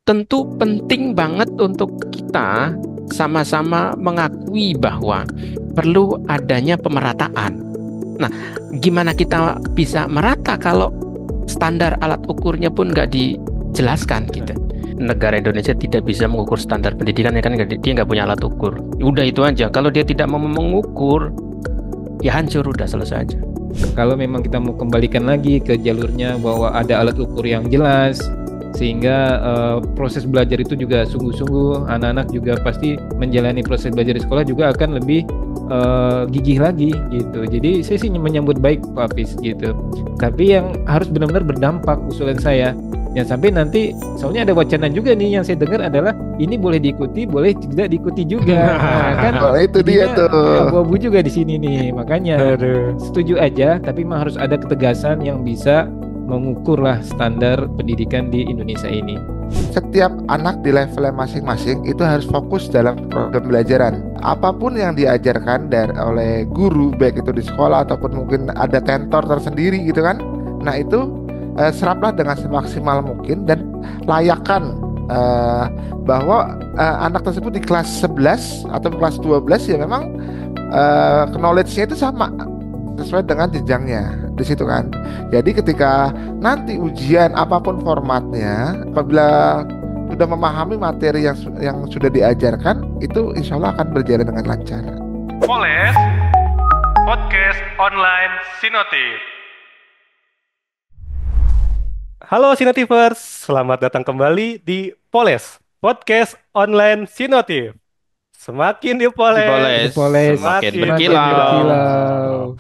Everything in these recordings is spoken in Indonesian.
tentu penting banget untuk kita sama-sama mengakui bahwa perlu adanya pemerataan. Nah, gimana kita bisa merata kalau standar alat ukurnya pun nggak dijelaskan gitu. Negara Indonesia tidak bisa mengukur standar pendidikan ya kan dia nggak punya alat ukur. Udah itu aja. Kalau dia tidak mau mengukur, ya hancur udah selesai aja. Kalau memang kita mau kembalikan lagi ke jalurnya bahwa ada alat ukur yang jelas, sehingga proses belajar itu juga sungguh-sungguh, anak-anak juga pasti menjalani proses belajar di sekolah juga akan lebih gigih lagi gitu. Jadi saya sih menyambut baik Pak Hafiz gitu. Tapi yang harus benar-benar berdampak usulan saya. Jangan sampai nanti, soalnya ada wacana juga nih yang saya dengar adalah ini boleh diikuti, boleh tidak diikuti juga. Nah, kan Oh, itu dia jadinya tuh. abu-abu juga di sini nih. Makanya setuju aja, tapi memang harus ada ketegasan yang bisa mengukur lah standar pendidikan di Indonesia ini. Setiap anak di levelnya masing-masing itu harus fokus dalam program pembelajaran. Apapun yang diajarkan oleh guru, baik itu di sekolah ataupun mungkin ada tentor tersendiri gitu kan. Nah itu seraplah dengan semaksimal mungkin dan layakkan bahwa anak tersebut di kelas 11 atau kelas 12 ya memang knowledge-nya itu sama sesuai dengan jenjangnya di situ kan. Jadi ketika nanti ujian apapun formatnya, apabila sudah memahami materi yang sudah diajarkan, itu insya Allah akan berjalan dengan lancar. Poles Podcast Online Sinotif. Halo Sinotifers, selamat datang kembali di Poles Podcast Online Sinotif. Semakin dipoles, Dipoles, semakin berkilau.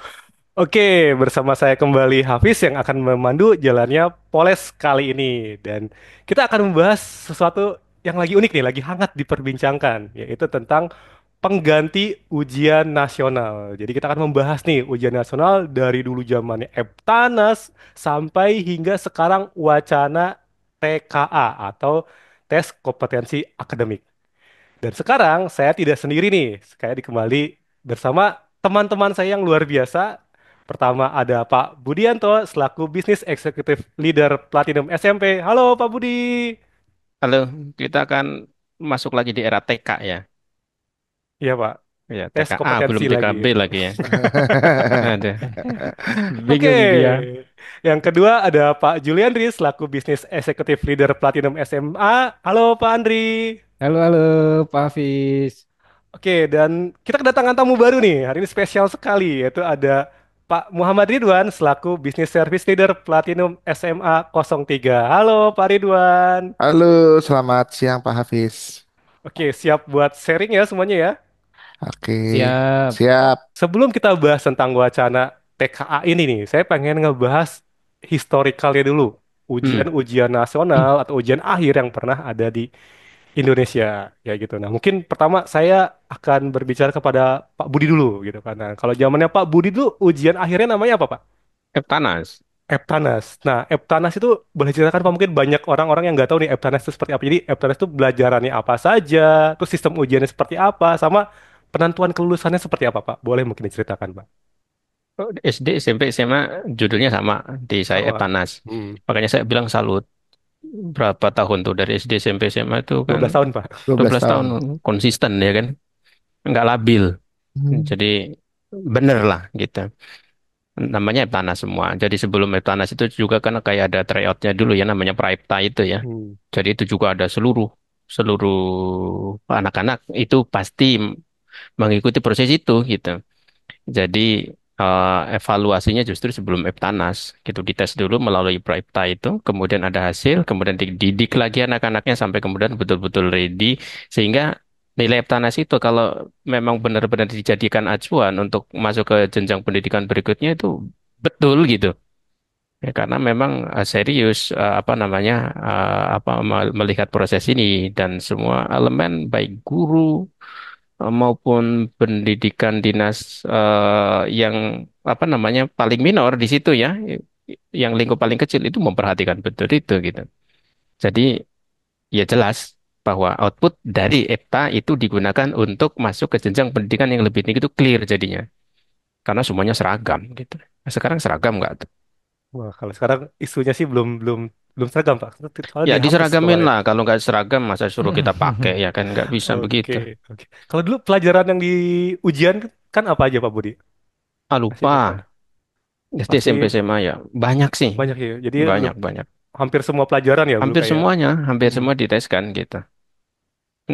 Oke, bersama saya kembali Hafiz yang akan memandu jalannya Poles kali ini. Dan kita akan membahas sesuatu yang lagi unik nih, lagi hangat diperbincangkan, yaitu tentang pengganti ujian nasional. Jadi kita akan membahas nih ujian nasional dari dulu zamannya Eptanas sampai hingga sekarang wacana TKA atau tes kompetensi akademik. Dan sekarang saya tidak sendiri nih, saya kembali bersama teman-teman saya yang luar biasa. Pertama ada Pak Budianto selaku Business Executive Leader Platinum SMP. Halo Pak Budi. Halo, kita akan masuk lagi di era TK ya. Iya Pak, Ya, tes TKA belum kompetensi lagi. TKB lagi ya. Ada. Oke, Bingung dia. yang kedua ada Pak Juliandri selaku Business Executive Leader Platinum SMA. Halo Pak Andri. Halo, halo Pak Hafiz. Oke, dan kita kedatangan tamu baru nih. Hari ini spesial sekali, yaitu ada Pak Muhammad Ridwan selaku Business Service Leader Platinum SMA 03. Halo Pak Ridwan. Halo, selamat siang Pak Hafiz. Oke, siap buat sharing ya semuanya ya. Oke, Siap. siap. Sebelum kita bahas tentang wacana TKA ini nih, saya pengen ngebahas historikalnya dulu. Hmm. Ujian-ujian nasional atau ujian akhir yang pernah ada di Indonesia ya gitu. Nah, mungkin pertama saya akan berbicara kepada Pak Budi dulu gitu kan. Nah, kalau zamannya Pak Budi dulu ujian akhirnya namanya apa, Pak? Eptanas. Eptanas. Nah, Eptanas itu boleh ceritakan Pak, mungkin banyak orang-orang yang nggak tahu nih Eptanas itu seperti apa. Jadi Eptanas itu belajarannya apa saja, terus sistem ujiannya seperti apa, sama penentuan kelulusannya seperti apa, Pak? Boleh mungkin diceritakan, Pak? Oh, SD, SMP, SMA judulnya sama di saya Sama. Eptanas. Hmm. Makanya saya bilang salut. Berapa tahun tuh dari SD, SMP, SMA itu kan 12 tahun, Pak. 12 12 tahun tahun. konsisten ya kan. Nggak labil. Hmm. Jadi bener lah gitu. Namanya Eptanas semua. Jadi sebelum Eptanas itu juga kan kayak ada tryoutnya dulu ya namanya Praipta itu ya. Hmm. Jadi itu juga ada seluruh seluruh anak-anak itu pasti mengikuti proses itu gitu. Jadi evaluasinya justru sebelum Eptanas gitu dites dulu melalui Praipta itu, kemudian ada hasil, kemudian dididik lagi anak-anaknya sampai kemudian betul-betul ready sehingga nilai Eptanas itu kalau memang benar-benar dijadikan acuan untuk masuk ke jenjang pendidikan berikutnya itu betul gitu. Ya, karena memang serius apa namanya melihat proses ini dan semua elemen baik guru maupun pendidikan dinas yang apa namanya paling minor di situ ya, yang lingkup paling kecil itu memperhatikan betul itu gitu. Jadi ya jelas bahwa output dari EPTA itu digunakan untuk masuk ke jenjang pendidikan yang lebih tinggi itu clear jadinya, karena semuanya seragam gitu. Nah, sekarang seragam nggak tuh? Wah, kalau sekarang isunya sih belum belum belum seragam Pak. Soalnya Ya dihapus diseragamin kemarin. lah. Kalau nggak seragam, masa suruh kita pakai ya kan nggak bisa Oke, begitu. oke. Kalau dulu pelajaran yang di ujian kan apa aja Pak Budi? Ah Masih ingat nggak? lupa. SD SMP Pasti SMA ya banyak sih, banyak ya. Jadi banyak banyak. hampir semua pelajaran ya dulu Hampir kayak. semuanya, hampir Hmm. semua diteskan gitu.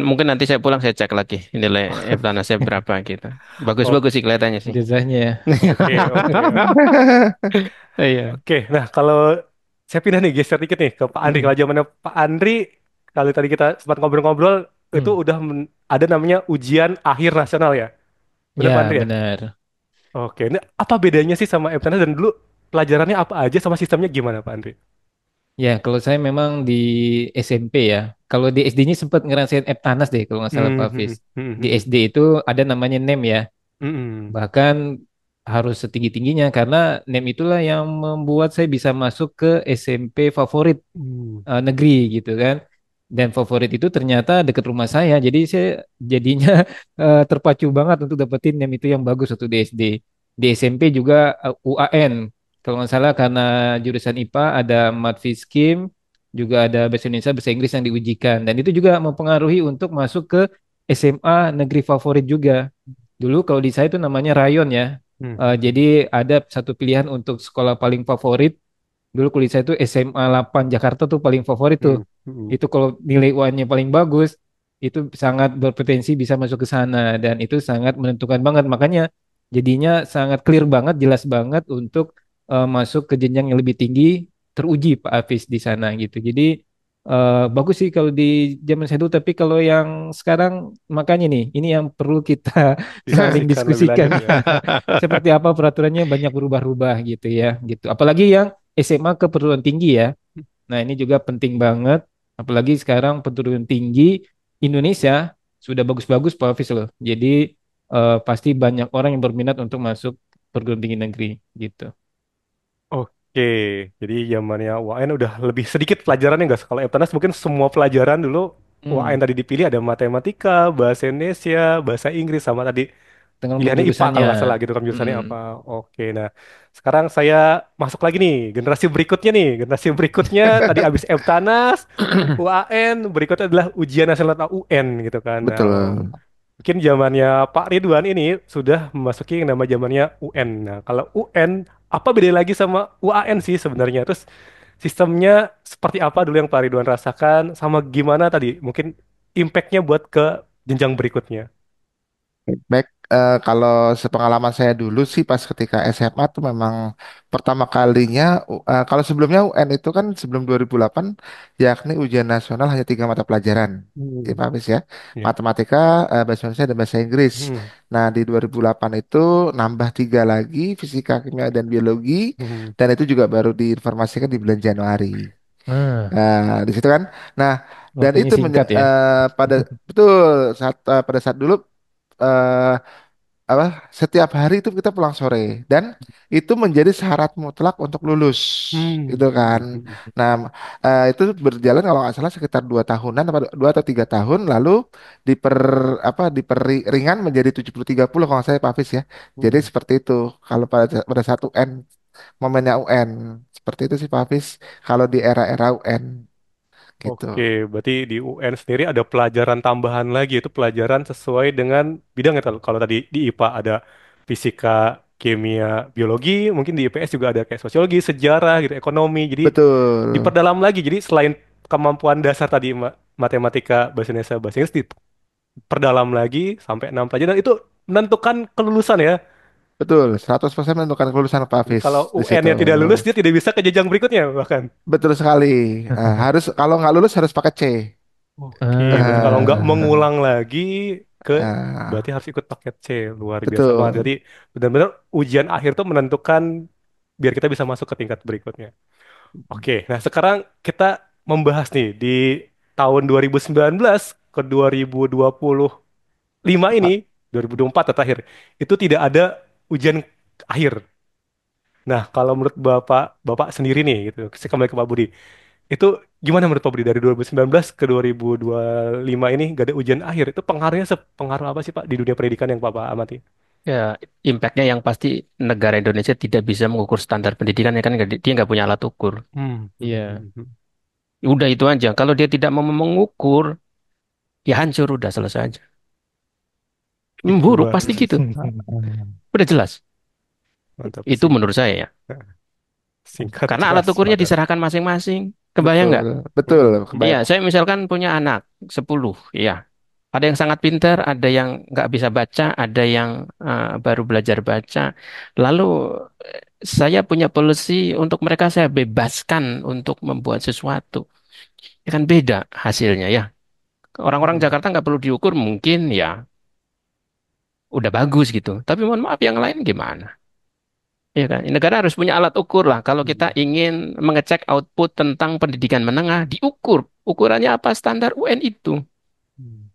Mungkin nanti saya pulang saya cek lagi nilai Eptanasnya berapa gitu. Oh, Bagus-bagus sih kelihatannya sih. Ijazahnya ya. oke, oke. Iya. Oke, nah kalau saya pindah nih, geser dikit nih ke Pak Andri. Hmm. Kalau zamannya Pak Andri, kalau tadi kita sempat ngobrol-ngobrol, itu Hmm. udah ada namanya ujian akhir nasional ya? Benar Pak Ya, Andri ya? benar. Oke, ini apa bedanya sih sama Eptanas dan dulu pelajarannya apa aja sama sistemnya gimana Pak Andri? Ya, kalau saya memang di SMP ya. Kalau di SD-nya sempat ngerasain Eptanas deh, kalau nggak salah Hmm, Pak hmm, Hafiz. hmm, Di hmm, SD itu ada namanya NEM ya. hmm, Bahkan harus setinggi-tingginya karena NEM itulah yang membuat saya bisa masuk ke SMP favorit hmm, negeri gitu kan. Dan favorit itu ternyata dekat rumah saya. Jadi saya jadinya terpacu banget untuk dapetin NEM itu yang bagus waktu di SD. Di SMP juga UAN. Kalau nggak salah karena jurusan IPA ada Mat Fiskim, juga ada bahasa Indonesia, bahasa Inggris yang diujikan. Dan itu juga mempengaruhi untuk masuk ke SMA negeri favorit juga. Dulu kalau di saya itu namanya rayon ya. hmm, Jadi ada satu pilihan untuk sekolah paling favorit. Dulu kuliah saya itu SMA 8 Jakarta tuh paling favorit tuh. hmm, hmm. Itu kalau nilai UN-nya paling bagus, itu sangat berpotensi bisa masuk ke sana dan itu sangat menentukan banget. Makanya jadinya sangat clear banget, jelas banget untuk masuk ke jenjang yang lebih tinggi, teruji Pak Hafiz di sana gitu. Jadi bagus sih kalau di zaman saya dulu, tapi kalau yang sekarang makanya nih, ini yang perlu kita saling Diskusikan lebih diskusikan. lanjut ya. Seperti apa peraturannya banyak berubah-ubah gitu ya, gitu. Apalagi yang SMA ke perguruan tinggi ya. Nah, ini juga penting banget. Apalagi sekarang perguruan tinggi Indonesia sudah bagus-bagus Pak Hafiz loh. Jadi pasti banyak orang yang berminat untuk masuk perguruan tinggi negeri gitu. Oke, jadi zamannya UAN udah lebih sedikit pelajarannya nggak? Kalau Eptanas mungkin semua pelajaran dulu UAN Hmm, tadi dipilih ada matematika, bahasa Indonesia, bahasa Inggris sama tadi tergantung pilihannya IPA jurusannya. kalau nggak salah gitu kan jurusannya Hmm. apa. Oke, nah sekarang saya masuk lagi nih generasi berikutnya nih. Generasi berikutnya tadi abis Eptanas, UAN, berikutnya adalah ujian nasional atau UN gitu kan. Nah, Betul. mungkin zamannya Pak Ridwan ini sudah memasuki yang nama zamannya UN. Nah, kalau UN apa beda lagi sama UAN sih sebenarnya? Terus sistemnya seperti apa dulu yang Pak Ridwan rasakan sama gimana tadi mungkin impactnya buat ke jenjang berikutnya? Baik, kalau sepengalaman saya dulu sih pas ketika SMA tuh memang pertama kalinya, kalau sebelumnya UN itu kan sebelum 2008, yakni ujian nasional hanya tiga mata pelajaran. Ya, Hmm, Pak Hafiz ya, ya. matematika, bahasa Indonesia dan bahasa Inggris. Hmm, Nah di 2008 itu nambah tiga lagi, fisika, kimia dan biologi, hmm, dan itu juga baru diinformasikan di bulan Januari. Ah, Di situ kan. Nah dan waktunya itu singkat ya. pada betul pada saat dulu. eh, apa setiap hari itu kita pulang sore dan itu menjadi syarat mutlak untuk lulus hmm, gitu hmm, kan. hmm. Nah, itu berjalan kalau nggak salah sekitar 2 tahunan atau 2 atau 3 tahun lalu diper ringan menjadi 70-30 kalau nggak salah Pak Hafiz ya. Jadi Hmm. seperti itu kalau pada satu UN momennya UN seperti itu sih Pak Hafiz kalau di era-era UN gitu. Oke, berarti di UN sendiri ada pelajaran tambahan lagi, itu pelajaran sesuai dengan bidangnya. Kalau tadi di IPA ada fisika, kimia, biologi, mungkin di IPS juga ada kayak sosiologi, sejarah, gitu, ekonomi. Jadi Betul. diperdalam lagi. Jadi selain kemampuan dasar tadi matematika, bahasa Indonesia, bahasa Inggris diperdalam lagi sampai 6 pelajaran. Itu menentukan kelulusan ya. Betul, 100% menentukan kelulusan Pak Hafiz Kalau di situ. UN-nya tidak lulus, dia tidak bisa ke jenjang berikutnya bahkan. Betul sekali. Harus kalau nggak lulus harus pakai C. Oke, berarti kalau nggak Eh, mengulang lagi ke eh, berarti harus ikut paket C. Luar biasa banget. betul, Jadi benar-benar ujian akhir tuh menentukan biar kita bisa masuk ke tingkat berikutnya. Oke, nah sekarang kita membahas nih di tahun 2019 ke 2025 ini, Pak. 2024 terakhir, itu tidak ada ujian akhir. Nah, kalau menurut Bapak Bapak sendiri nih gitu, saya kembali ke Pak Budi. Itu gimana menurut Pak Budi dari 2019 ke 2025 ini gak ada ujian akhir. Itu pengaruhnya sepengaruh apa sih Pak di dunia pendidikan yang Bapak amati? Ya, impactnya yang pasti negara Indonesia tidak bisa mengukur standar pendidikan ya kan dia nggak punya alat ukur. Hmm, hmm, Iya. hmm, hmm. Udah itu aja. Kalau dia tidak mau mengukur, ya hancur udah selesai aja. Itu Buruk Bang. pasti gitu. Hmm. Udah jelas. Mantap Itu sih. menurut saya ya. Singkat, Karena alat jelas, ukurnya padat. diserahkan masing-masing. Kebayang Betul, nggak? betul, Mm-mm. Iya, kebayang. saya misalkan punya anak 10, ya. Ada yang sangat pintar, ada yang nggak bisa baca, ada yang baru belajar baca. Lalu saya punya policy untuk mereka saya bebaskan untuk membuat sesuatu. Ya kan beda hasilnya ya. Orang-orang Hmm. Jakarta nggak perlu diukur mungkin ya udah bagus gitu. Tapi mohon maaf yang lain gimana? Ya kan? Negara harus punya alat ukur lah. Kalau kita Mm. ingin mengecek output tentang pendidikan menengah, diukur. Ukurannya apa standar UN itu? Mm.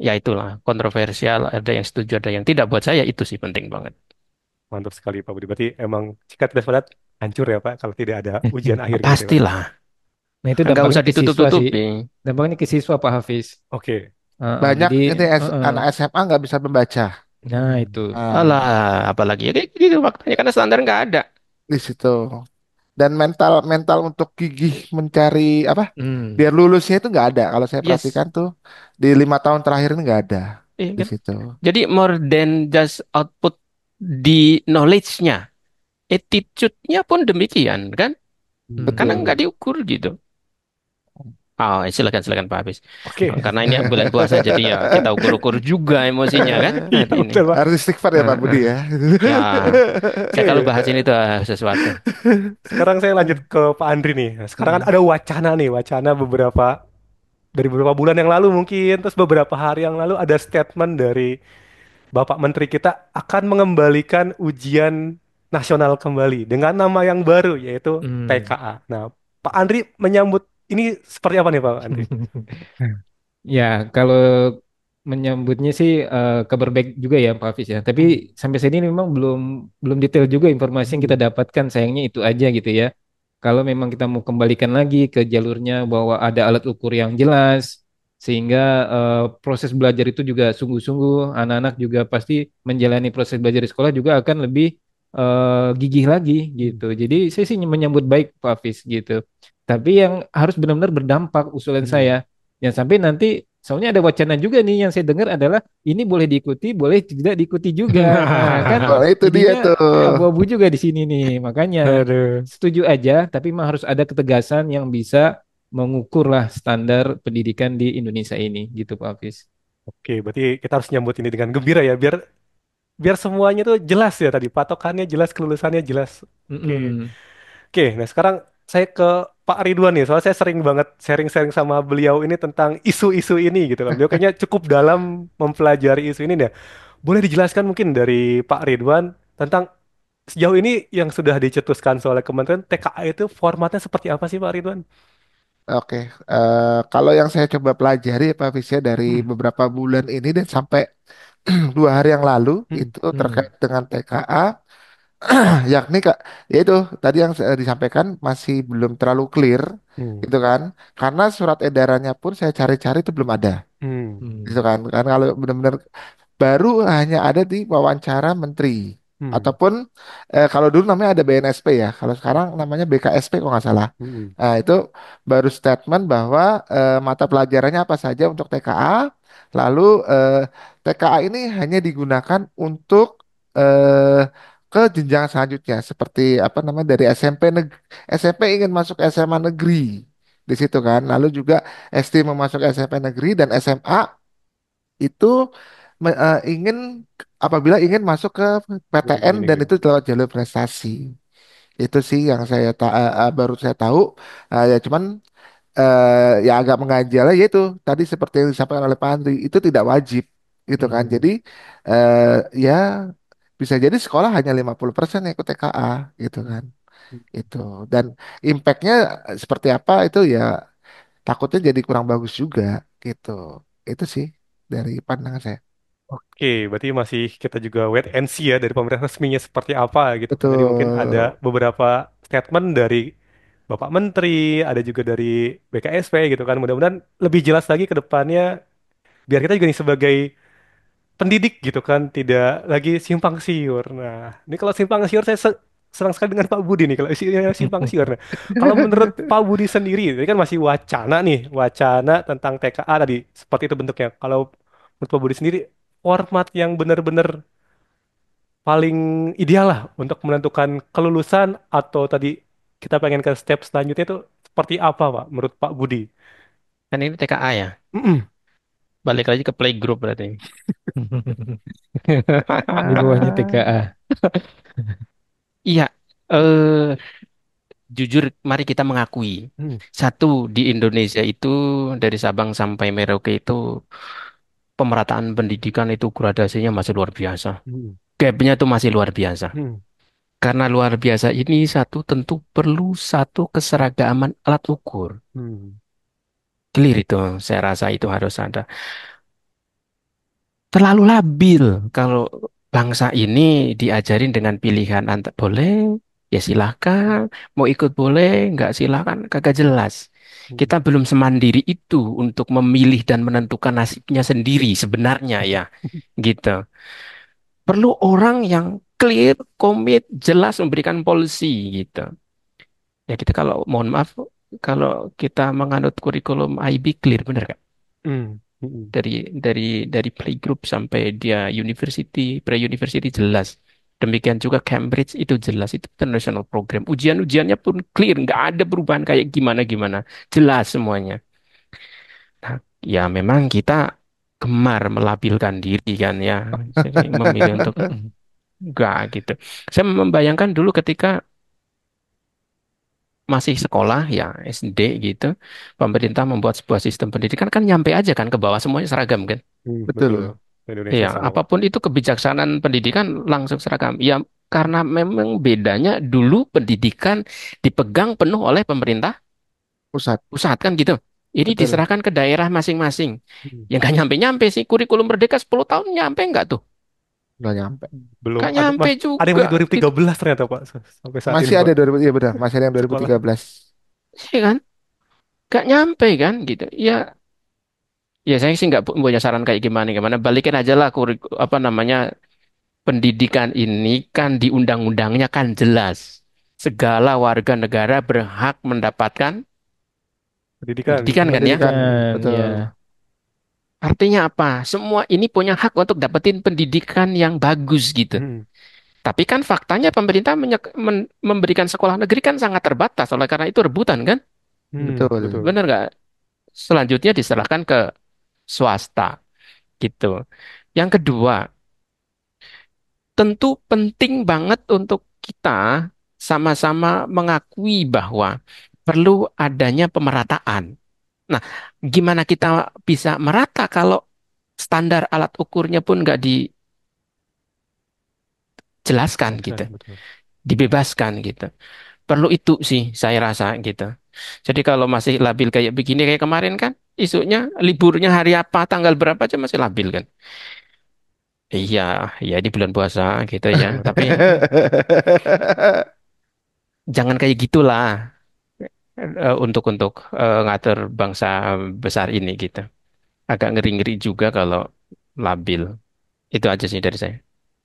Ya itulah kontroversial. Ada yang setuju, ada yang tidak. Buat saya itu sih penting banget. Mantap sekali Pak Budi. Berarti emang jika tidak padat hancur ya Pak kalau tidak ada ujian akhir gitu ya Pak. Pastilah. Nah, itu Nggak dampaknya usah ke siswa sih. ditutup-tutupi. Dampaknya ke siswa Pak Hafiz. Oke. Banyak Jadi, ini heeh. anak SMA nggak bisa membaca. Nah Mm. itu. Alah, Nah, apalagi ya kayak gitu faktanya karena standar nggak ada. di situ. Dan mental mental untuk gigih mencari apa? Hmm. Biar lulusnya itu nggak ada. Kalau saya Yes. perhatikan tuh di 5 tahun terakhir ini nggak ada Iya di kan? situ. Jadi more than just output di knowledge-nya. Attitude-nya pun demikian kan? Karena nggak Betul. diukur gitu. Oh, silakan silakan Pak Habis. Oke. Karena ini bulan puasa jadi ya kita ukur-ukur juga emosinya kan Iya hari ini. betul Pak. Harus istighfar ya Nah, Pak Budi ya. ya, saya kalau Oke. bahas ini tuh sesuatu. Sekarang saya lanjut ke Pak Andri nih. Nah, sekarang kan Hmm. ada wacana nih, wacana dari beberapa bulan yang lalu mungkin, terus beberapa hari yang lalu ada statement dari Bapak Menteri kita akan mengembalikan ujian nasional kembali dengan nama yang baru yaitu Hmm. TKA. Nah, Pak Andri menyambut ini seperti apa nih Pak Andri? Ya, kalau menyambutnya sih kabar baik juga ya Pak Hafiz ya. Tapi Hmm. sampai saat ini memang belum belum detail juga informasi yang kita Hmm. dapatkan. Sayangnya itu aja gitu ya. Kalau memang kita mau kembalikan lagi ke jalurnya bahwa ada alat ukur yang jelas, sehingga proses belajar itu juga sungguh-sungguh, anak-anak juga pasti menjalani proses belajar di sekolah juga akan lebih gigih lagi gitu. Jadi saya sih menyambut baik Pak Hafiz gitu. Tapi yang harus benar-benar berdampak usulan Hmm. saya. Jangan sampai nanti, soalnya ada wacana juga nih yang saya dengar adalah ini boleh diikuti, boleh tidak diikuti juga. Nah, kan Nah, itu dia jadinya tuh. abu-abu juga di sini nih. Makanya Aduh. setuju aja, tapi memang harus ada ketegasan yang bisa mengukur lah standar pendidikan di Indonesia ini, gitu Pak Hafiz. Oke, berarti kita harus nyambut ini dengan gembira ya, biar biar semuanya tuh jelas ya tadi, patokannya jelas, kelulusannya jelas. Oke. Mm-mm. Oke, nah sekarang saya ke Pak Ridwan nih, soalnya saya sering banget sharing-sharing sama beliau ini tentang isu-isu ini gitu kan. Beliau kayaknya cukup dalam mempelajari isu ini ya. Boleh dijelaskan mungkin dari Pak Ridwan tentang sejauh ini yang sudah dicetuskan oleh Kementerian TKA itu formatnya seperti apa sih Pak Ridwan? Oke, kalau yang saya coba pelajari Pak Fisya dari Hmm, beberapa bulan ini dan sampai 2 hari yang lalu hmm, itu Hmm. terkait dengan TKA, yakni Kak, yaitu tadi yang saya disampaikan masih belum terlalu clear, hmm, gitu kan? Karena surat edarannya pun saya cari-cari itu belum ada, hmm, gitu Hmm. kan? Kan kalau benar-benar baru hanya ada di wawancara menteri hmm, ataupun kalau dulu namanya ada BNSP ya, kalau sekarang namanya BKSP kalau nggak salah. hmm, Nah, itu baru statement bahwa mata pelajarannya apa saja untuk TKA, lalu TKA ini hanya digunakan untuk eh, ke jenjang selanjutnya seperti apa namanya dari SMP ingin masuk SMA negeri di situ kan, lalu juga SD mau masuk SMP negeri dan SMA itu ingin apabila ingin masuk ke PTN tinggi dan negeri. itu lewat jalur prestasi. Itu sih yang baru saya tahu. Ya cuman ya agak mengganjal ya itu tadi seperti yang disampaikan oleh Pak Andri itu tidak wajib gitu kan. Hmm, Jadi eh, ya bisa jadi sekolah hanya 50% yang ikut TKA gitu kan. Itu dan impactnya seperti apa itu ya takutnya jadi kurang bagus juga gitu. Itu sih dari pandangan saya. Oke, berarti masih kita juga wait and see ya dari pemerintah resminya seperti apa gitu kan. Tadi mungkin ada Betul. beberapa statement dari Bapak Menteri, ada juga dari BKSP gitu kan. Mudah-mudahan lebih jelas lagi ke depannya biar kita juga nih sebagai pendidik gitu kan tidak lagi simpang siur. Nah, ini kalau simpang siur saya senang sekali dengan Pak Budi nih kalau isinya simpang siur. Nah, kalau menurut Pak Budi sendiri, ini kan masih wacana nih, wacana tentang TKA tadi seperti itu bentuknya. Kalau menurut Pak Budi sendiri, format yang benar-benar paling ideal lah untuk menentukan kelulusan atau tadi kita pengen ke step selanjutnya itu seperti apa, Pak, menurut Pak Budi? Kan ini TKA ya. Mm-mm. Balik lagi ke playgroup berarti. Di bawahnya TKA. Iya, jujur mari kita mengakui. Hmm. Satu, di Indonesia itu dari Sabang sampai Merauke itu pemerataan pendidikan itu gradasinya masih luar biasa. Hmm. Gapnya itu masih luar biasa. Hmm. Karena luar biasa ini satu tentu perlu satu keseragaman alat ukur. Hmm. Clear itu, saya rasa itu harus ada. Terlalu labil kalau bangsa ini diajarin dengan pilihan antar boleh, ya silahkan, mau ikut boleh, nggak silahkan, kagak jelas. Hmm. Kita belum semandiri itu untuk memilih dan menentukan nasibnya sendiri sebenarnya ya, gitu. Perlu orang yang clear, komit, jelas memberikan polisi gitu. Ya kita kalau mohon maaf kalau kita menganut kurikulum IB clear bener kan? Hmm. Hmm. dari dari dari playgroup sampai dia university, pre-university jelas. Demikian juga Cambridge itu jelas itu international program. Ujian-ujiannya pun clear, nggak ada perubahan kayak gimana-gimana, jelas semuanya. Nah, ya memang kita gemar melabilkan diri kan ya, sering memilih untuk enggak gitu. Saya membayangkan dulu ketika masih sekolah ya SD gitu, pemerintah membuat sebuah sistem pendidikan kan nyampe aja kan ke bawah semuanya seragam kan. Hmm. Betul. Betul. Indonesia Iya, sama, Pak. apapun itu kebijaksanaan pendidikan langsung seragam. Ya, karena memang bedanya dulu pendidikan dipegang penuh oleh pemerintah Pusat. pusat kan gitu. Ini Betul. diserahkan ke daerah masing-masing. Hmm. Ya nggak nyampe-nyampe sih. Kurikulum Merdeka 10 tahun nyampe nggak tuh? Nggak nyampe. Belum Nggak ada, nyampe ada yang juga. beli Gitu. 2013 ternyata, Pak, sampai saat ini, Masih Pak. ada 2000, iya benar, masih ada yang Sekolah 2013. Iya kan? Nggak nyampe kan gitu. Ya, ya saya sih nggak punya saran kayak gimana gimana. Balikin aja lah apa namanya pendidikan ini kan di undang-undangnya kan jelas. Segala warga negara berhak mendapatkan pendidikan. pendidikan kan ya. Pendidikan, Pendidikan, betul. ya. Artinya apa? Semua ini punya hak untuk dapetin pendidikan yang bagus gitu. Hmm. Tapi kan faktanya pemerintah memberikan sekolah negeri kan sangat terbatas. Oleh karena itu rebutan kan? Hmm. Betul. Betul. Benar nggak? Selanjutnya diserahkan ke swasta gitu. Yang kedua, tentu penting banget untuk kita sama-sama mengakui bahwa perlu adanya pemerataan. Nah, gimana kita bisa merata kalau standar alat ukurnya pun nggak dijelaskan gitu, Jelaskan, betul. dibebaskan gitu. Perlu itu sih saya rasa gitu. Jadi kalau masih labil kayak begini kayak kemarin kan, isunya liburnya hari apa, tanggal berapa aja masih labil kan. Iya, ya di bulan puasa gitu ya. Tapi jangan kayak gitulah untuk ngatur bangsa besar ini gitu. Agak ngeri-ngeri juga kalau labil. Itu aja sih dari saya.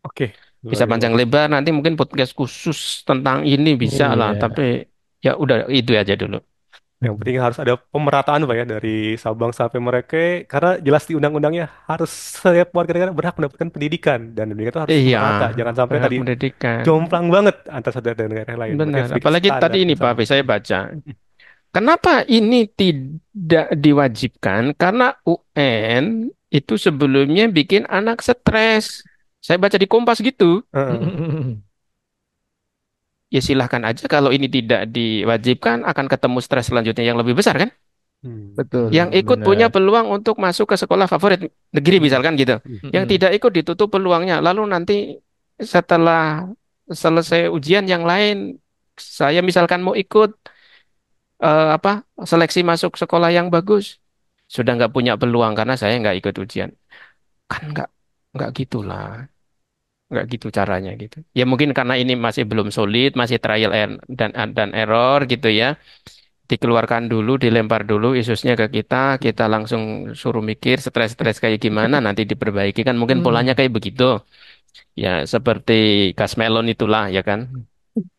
Oke, Bisa luar panjang biasa. lebar, nanti mungkin podcast khusus tentang ini bisa lah. Iya. Tapi ya udah itu aja dulu. Yang penting harus ada pemerataan, Pak, ya, dari Sabang sampai Merauke, karena jelas di undang-undangnya harus setiap warga negara berhak mendapatkan pendidikan, dan pendidikan itu harus Iya, merata. Jangan sampai berhak tadi pendidikan. jomplang banget antara satu dan negara lain. Berarti Benar. harus bikin Apalagi tadi standar ini Pak, bersama. Hafiz, saya baca. Kenapa ini tidak diwajibkan? Karena UN itu sebelumnya bikin anak stres. Saya baca di Kompas gitu. Heeh. Ya silahkan aja kalau ini tidak diwajibkan akan ketemu stres selanjutnya yang lebih besar kan? Hmm. Yang Betul. ikut punya Benar. peluang untuk masuk ke sekolah favorit negeri Hmm. misalkan gitu. Hmm. Yang tidak ikut ditutup peluangnya. Lalu nanti setelah selesai ujian yang lain, saya misalkan mau ikut apa seleksi masuk sekolah yang bagus, sudah nggak punya peluang karena saya nggak ikut ujian. Kan nggak gitulah, nggak gitu caranya gitu. Ya mungkin karena ini masih belum solid, masih trial dan error gitu ya. Dikeluarkan dulu, dilempar dulu isusnya ke kita, kita langsung suruh mikir stres-stres kayak gimana, nanti diperbaiki kan mungkin polanya kayak begitu. Ya seperti gas melon itulah ya kan.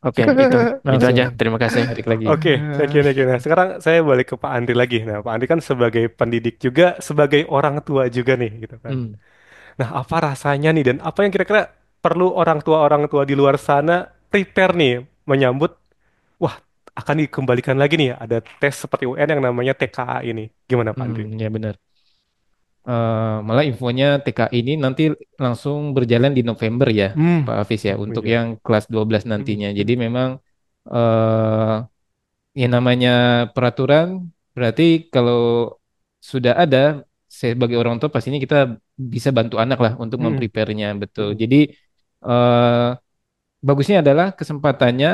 Oke, itu aja. Langsung Terima kasih. balik lagi. Oke, thank you, thank you. Nah, sekarang saya balik ke Pak Andri lagi. Nah, Pak Andri kan sebagai pendidik juga, sebagai orang tua juga nih, gitu kan. Hmm. Nah, apa rasanya nih dan apa yang kira-kira perlu orang tua di luar sana prepare nih menyambut, wah, akan dikembalikan lagi nih, ada tes seperti UN yang namanya TKA ini. Gimana Pak Andri? Ya benar. Malah infonya TK ini nanti langsung berjalan di November ya, Hmm, Pak Hafiz ya, oh untuk iya. yang kelas 12 Hmm, nantinya. Jadi hmm, memang eh yang namanya peraturan berarti kalau sudah ada, saya sebagai orang tua pastinya kita bisa bantu anak lah untuk hmm, memprepare-nya betul. hmm, Jadi eh bagusnya adalah kesempatannya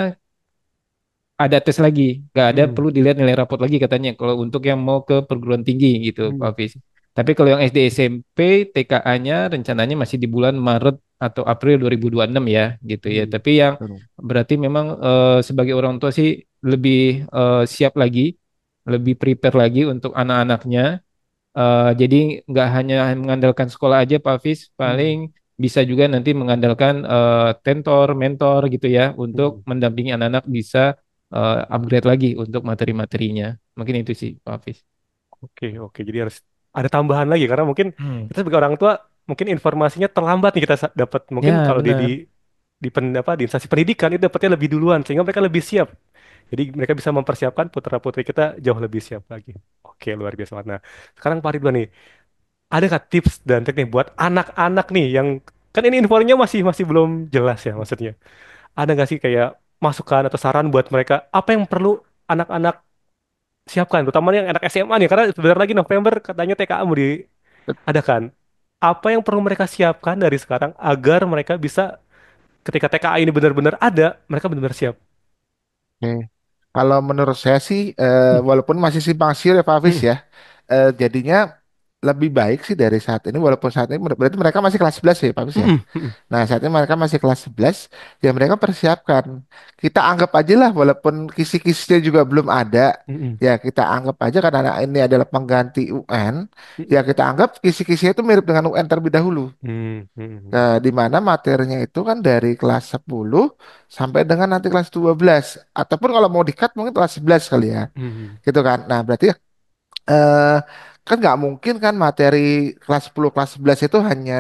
ada tes lagi, nggak ada hmm, perlu dilihat nilai raport lagi katanya kalau untuk yang mau ke perguruan tinggi gitu Pak hmm, Hafiz. Tapi kalau yang SD SMP TKA-nya rencananya masih di bulan Maret atau April 2026 ya gitu ya. hmm, Tapi yang Betul. berarti memang sebagai orang tua sih lebih siap lagi, lebih prepare lagi untuk anak-anaknya. Jadi nggak hanya mengandalkan sekolah aja Pak Hafiz, paling hmm, bisa juga nanti mengandalkan tentor, mentor gitu ya untuk hmm. mendampingi anak-anak bisa upgrade lagi untuk materi-materinya. Mungkin itu sih Pak Hafiz. Oke, oke. Jadi harus ada tambahan lagi karena mungkin Hmm. kita sebagai orang tua mungkin informasinya terlambat nih kita dapat. Mungkin Ya kalau benar. di instansi pendidikan itu dapatnya lebih duluan sehingga mereka lebih siap. Jadi mereka bisa mempersiapkan putra-putri kita jauh lebih siap lagi. Oke, luar biasa banget. Nah, sekarang Pak Ridwan nih, ada nggak tips dan trik nih buat anak-anak nih yang kan ini infonya masih masih belum jelas ya maksudnya. Ada nggak sih kayak masukan atau saran buat mereka apa yang perlu anak-anak siapkan, terutama yang anak SMA nih, karena sebentar lagi November katanya TKA mau diadakan. Apa yang perlu mereka siapkan dari sekarang agar mereka bisa ketika TKA ini benar-benar ada, mereka benar-benar siap. Oke. Kalau menurut saya sih, Hmm, walaupun masih simpang siur ya Pak Hafiz hmm, ya, jadinya lebih baik sih dari saat ini, walaupun saat ini berarti mereka masih kelas 11 ya Pak Hafiz ya. hmm, hmm, Nah saat ini mereka masih kelas 11, ya mereka persiapkan. Kita anggap aja lah, walaupun kisi-kisinya juga belum ada, hmm, ya kita anggap aja karena ini adalah pengganti UN, hmm, ya kita anggap kisi-kisinya itu mirip dengan UN terlebih dahulu. hmm, hmm, hmm, Di mana materinya itu kan dari kelas 10 sampai dengan nanti kelas 12 ataupun kalau mau di-cut mungkin kelas 11 kali ya hmm, gitu kan. Nah, berarti eh, kan nggak mungkin kan materi kelas 10 kelas 11 itu hanya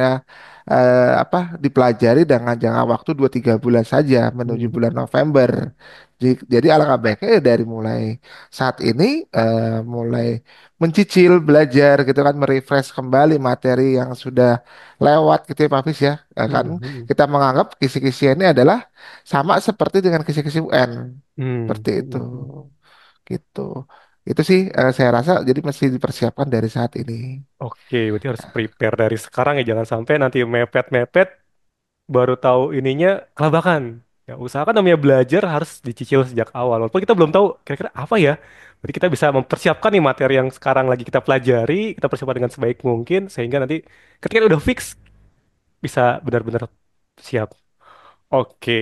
apa dipelajari dengan jangka waktu 2-3 bulan saja menuju hmm, bulan November. Jadi alangkah baiknya ya dari mulai saat ini mulai mencicil belajar gitu kan merefresh kembali materi yang sudah lewat gitu ya Pak Fis ya. Kan hmm, hmm, kita menganggap kisi-kisi ini adalah sama seperti dengan kisi-kisi UN hmm, seperti itu hmm, hmm. gitu. Itu sih saya rasa jadi mesti dipersiapkan dari saat ini. Oke, berarti harus prepare dari sekarang ya, jangan sampai nanti mepet-mepet baru tahu ininya kelabakan. Ya, usahakan namanya belajar harus dicicil sejak awal. Walaupun kita belum tahu kira-kira apa ya. Berarti kita bisa mempersiapkan nih materi yang sekarang lagi kita pelajari, kita persiapkan dengan sebaik mungkin sehingga nanti ketika udah fix bisa benar-benar siap. Oke.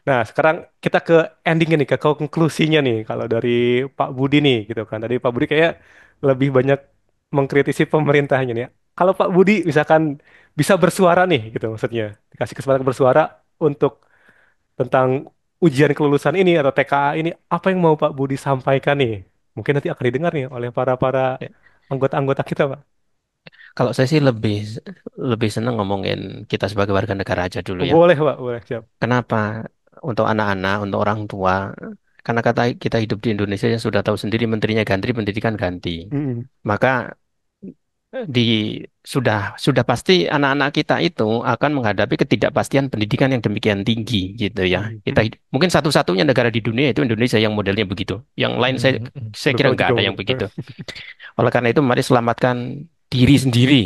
Nah, sekarang kita ke endingnya nih, ke konklusinya nih. Kalau dari Pak Budi nih, gitu kan. Tadi Pak Budi kayak lebih banyak mengkritisi pemerintahnya nih. Kalau Pak Budi misalkan bisa bersuara nih, gitu maksudnya. Dikasih kesempatan bersuara untuk tentang ujian kelulusan ini atau TKA ini, apa yang mau Pak Budi sampaikan nih? Mungkin nanti akan didengar nih oleh para Ya. anggota-anggota kita, Pak. Kalau saya sih lebih lebih senang ngomongin kita sebagai warga negara aja dulu ya. Boleh, Pak, boleh, siap. Kenapa? Untuk anak-anak, untuk orang tua, karena kata kita hidup di Indonesia yang sudah tahu sendiri menterinya ganti, pendidikan ganti. Mm-mm. Maka di sudah pasti anak-anak kita itu akan menghadapi ketidakpastian pendidikan yang demikian tinggi gitu ya. Kita Mm-mm. mungkin satu-satunya negara di dunia itu Indonesia yang modelnya begitu. Yang lain saya Hmm, hmm, saya Belum kira tahu nggak juga ada yang mungkin. begitu. Oleh karena itu mari selamatkan diri sendiri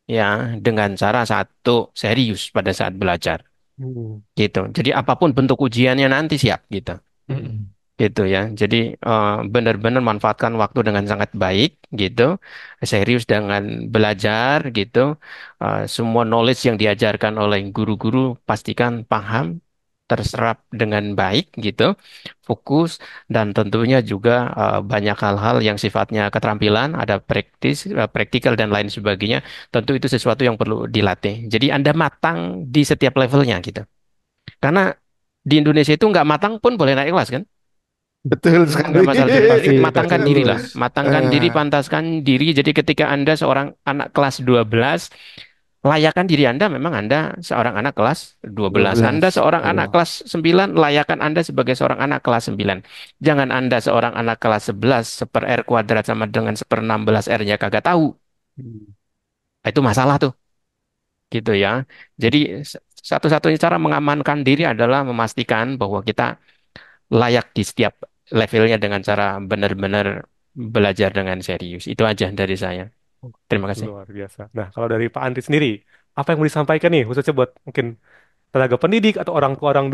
ya dengan cara satu serius pada saat belajar Mm. gitu. Jadi apapun bentuk ujiannya nanti siap gitu. hmm. Gitu ya. Jadi benar-benar manfaatkan waktu dengan sangat baik gitu. Serius dengan belajar gitu. Semua knowledge yang diajarkan oleh guru-guru pastikan paham, terserap dengan baik gitu. Fokus dan tentunya juga banyak hal-hal yang sifatnya keterampilan, ada praktis, praktikal dan lain sebagainya. Tentu itu sesuatu yang perlu dilatih. Jadi Anda matang di setiap levelnya gitu. Karena di Indonesia itu nggak matang pun boleh naik kelas kan? Betul sekali. Nggak masalah. Jadi Pasti pasti matangkan diri lah, lulus. matangkan diri, Eh, pantaskan diri. Jadi ketika Anda seorang anak kelas 12, layakan diri Anda memang Anda seorang anak kelas 12. Anda 12. seorang anak Betul. kelas 9, layakan Anda sebagai seorang anak kelas 9. Jangan Anda seorang anak kelas 11, seper R kuadrat sama dengan seper 16 R-nya kagak tahu. Hmm. Itu masalah tuh, gitu ya. Jadi satu-satunya cara mengamankan diri adalah memastikan bahwa kita layak di setiap levelnya dengan cara benar-benar belajar dengan serius. Itu aja dari saya. Terima kasih. Luar biasa. Nah, kalau dari Pak Andri sendiri, apa yang mau disampaikan nih, khususnya buat mungkin tenaga pendidik atau orang tua di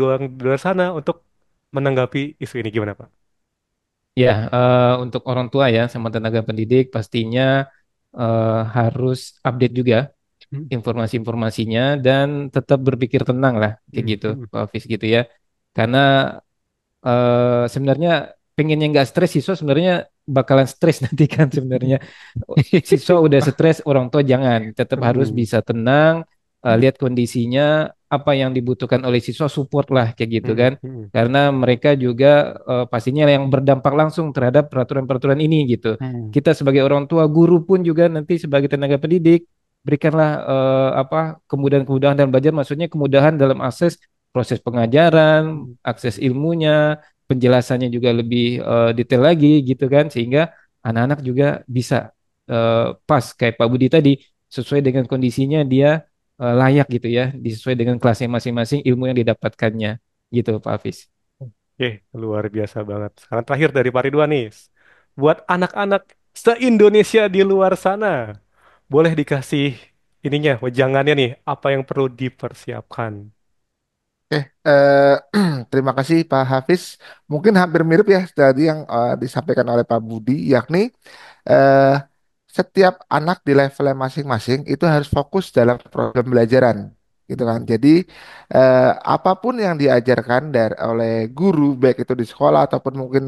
luar sana untuk menanggapi isu ini gimana, Pak? Ya, untuk orang tua ya sama tenaga pendidik pastinya harus update juga Hmm. informasi-informasinya dan tetap berpikir tenang lah kayak Hmm. gitu, Hmm. Pak Hafiz gitu ya. Karena sebenarnya pengennya nggak stres, siswa sebenarnya bakalan stres nanti kan sebenarnya. Siswa udah stres, orang tua jangan, tetap harus Hmm. bisa tenang, lihat kondisinya, apa yang dibutuhkan oleh siswa, support lah kayak gitu Hmm. kan. Hmm. Karena mereka juga pastinya yang berdampak langsung terhadap peraturan-peraturan ini gitu. Hmm. Kita sebagai orang tua, guru pun juga nanti sebagai tenaga pendidik, berikanlah apa kemudahan-kemudahan dalam belajar, maksudnya kemudahan dalam akses proses pengajaran, Hmm. akses ilmunya, penjelasannya juga lebih detail lagi gitu kan, sehingga anak-anak juga bisa pas kayak Pak Budi tadi, sesuai dengan kondisinya dia layak gitu ya, sesuai dengan kelasnya masing-masing, ilmu yang didapatkannya gitu Pak Hafiz. Oke, luar biasa banget. Sekarang terakhir dari Pak Ridwan nih, buat anak-anak se-Indonesia di luar sana, boleh dikasih ininya, wejangannya nih, apa yang perlu dipersiapkan? Oke, terima kasih Pak Hafiz. Mungkin hampir mirip ya tadi yang disampaikan oleh Pak Budi, yakni eh, setiap anak di levelnya masing-masing itu harus fokus dalam program belajaran, gitu kan. Hmm. Jadi apapun yang diajarkan oleh guru, baik itu di sekolah ataupun mungkin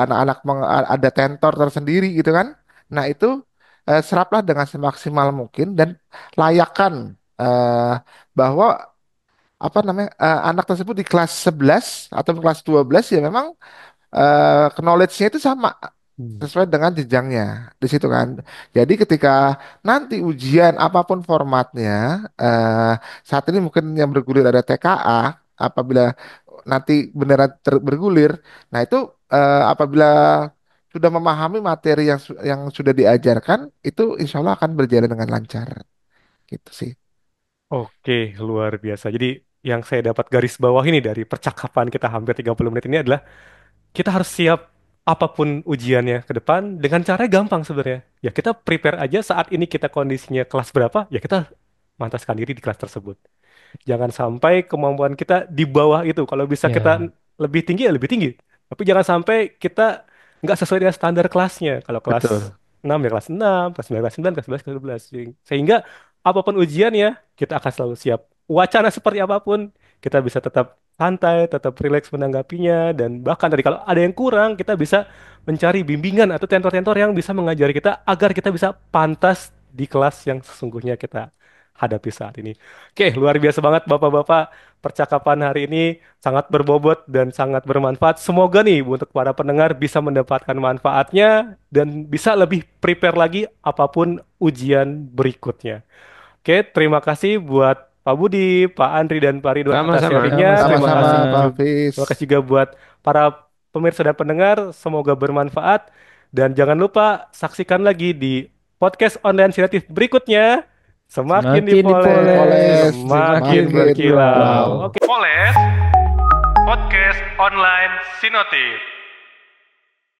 anak-anak ada tentor tersendiri, gitu kan. Nah itu seraplah dengan semaksimal mungkin dan layakkan bahwa apa namanya anak tersebut di kelas 11 atau kelas 12 ya memang knowledge-nya itu sama Hmm. sesuai dengan jenjangnya di situ kan. Jadi ketika nanti ujian apapun formatnya saat ini mungkin yang bergulir ada TKA, apabila nanti beneran bergulir, nah itu apabila sudah memahami materi yang sudah diajarkan itu insya Allah akan berjalan dengan lancar gitu sih. Oke, luar biasa. Jadi yang saya dapat garis bawah ini dari percakapan kita hampir 30 menit ini adalah kita harus siap apapun ujiannya ke depan dengan cara gampang sebenarnya. Ya kita prepare aja saat ini kita kondisinya kelas berapa, ya kita mantaskan diri di kelas tersebut. Jangan sampai kemampuan kita di bawah itu. Kalau bisa kita Ya, lebih tinggi ya lebih tinggi. Tapi jangan sampai kita nggak sesuai dengan standar kelasnya. Kalau kelas Betul. 6 ya kelas 6, kelas 9, kelas 9, kelas 11, kelas 12. Sehingga apapun ujiannya, kita akan selalu siap. Wacana seperti apapun, kita bisa tetap santai, tetap rileks menanggapinya. Dan bahkan tadi kalau ada yang kurang, kita bisa mencari bimbingan atau tentor-tentor yang bisa mengajari kita agar kita bisa pantas di kelas yang sesungguhnya kita hadapi saat ini. Oke, luar biasa banget Bapak-Bapak. Percakapan hari ini sangat berbobot dan sangat bermanfaat. Semoga nih untuk para pendengar bisa mendapatkan manfaatnya dan bisa lebih prepare lagi apapun ujian berikutnya. Oke, terima kasih buat Pak Budi, Pak Andri, dan Pak Ridwan atas Sama-sama. sharingnya. sama-sama. Sama-sama Pak Hafiz. Terima kasih juga buat para pemirsa dan pendengar. Semoga bermanfaat. Dan jangan lupa saksikan lagi di podcast online inisiatif berikutnya. Semakin Semakin dipoles, dipoles, Poles semakin semakin semakin berkilau. berkilau. berkilau. Oke. Poles, podcast online Sinotif.